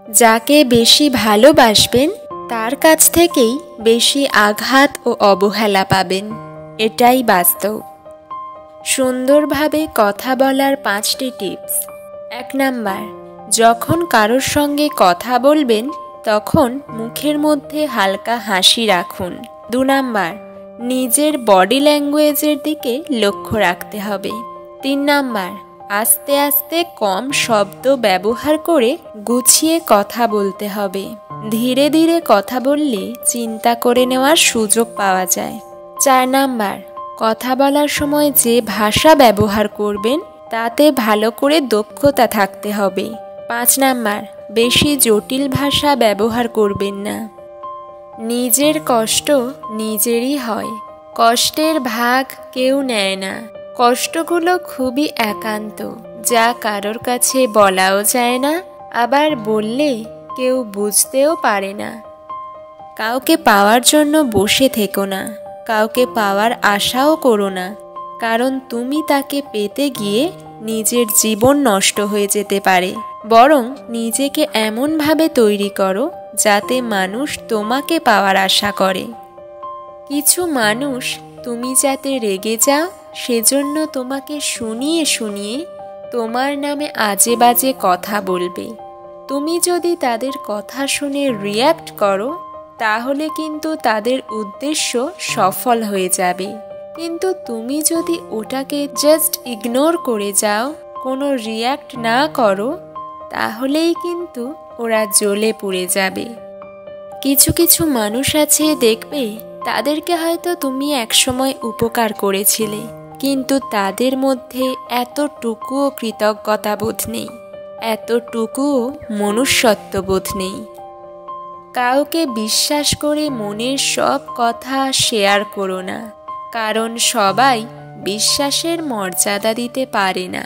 যাকে বেশি ভালোবাসবেন তার কাছ থেকেই বেশি আঘাত ও অবহেলা পাবেন, এটাই বাস্তব। সুন্দরভাবে কথা বলার 5টি টিপস। 1 নাম্বার, যখন কারোর সঙ্গে কথা বলবেন তখন মুখের মধ্যে হালকা হাসি রাখুন। 2 নাম্বার, নিজের বডি ল্যাঙ্গুয়েজের দিকে লক্ষ্য রাখতে হবে। 3 নাম্বার, আস্তে আস্তে কম শব্দ ব্যবহার করে গুছিয়ে কথা বলতে হবে। ধীরে ধীরে কথা বললে চিন্তা করে নেওয়ার সুযোগ পাওয়া যায়। 4 নাম্বার, কথা বলার সময় যে ভাষা ব্যবহার করবেন তাতে ভালো করে দক্ষতা থাকতে হবে। 5 নাম্বার, বেশি জটিল ভাষা ব্যবহার করবেন না। নিজের কষ্ট নিজেরই হয়, কষ্টের ভাগ কেউ নেয় না। কষ্টগুলো খুবই একান্ত, যা কারোর কাছে বলাও যায় না, আবার বললে কেউ বুঝতেও পারে না। কাউকে পাওয়ার জন্য বসে থেকো না, কাউকে পাওয়ার আশাও করো না, কারণ তুমি তাকে পেতে গিয়ে নিজের জীবন নষ্ট হয়ে যেতে পারে। বরং নিজেকে এমনভাবে তৈরি করো যাতে মানুষ তোমাকে পাওয়ার আশা করে। কিছু মানুষ তুমি যাতে রেগে যাও সেজন্য তোমাকে শুনিয়ে শুনিয়ে তোমার নামে আজে বাজে কথা বলবে। তুমি যদি তাদের কথা শুনে রিয়্যাক্ট করো তাহলে কিন্তু তাদের উদ্দেশ্য সফল হয়ে যাবে। কিন্তু তুমি যদি ওটাকে জাস্ট ইগনোর করে যাও, কোনো রিয়্যাক্ট না করো, তাহলেই কিন্তু ওরা জ্বলে পুড়ে যাবে। কিছু কিছু মানুষ আছে দেখবে, তাদেরকে হয়তো তুমি একসময় উপকার করেছিলে, কিন্তু তাদের মধ্যে এতটুকুও কৃতজ্ঞতা বোধ নেই, এতটুকুও মনুষ্যত্ব বোধ নেই। কাউকে বিশ্বাস করে মনের সব কথা শেয়ার করো না, কারণ সবাই বিশ্বাসের মর্যাদা দিতে পারে না।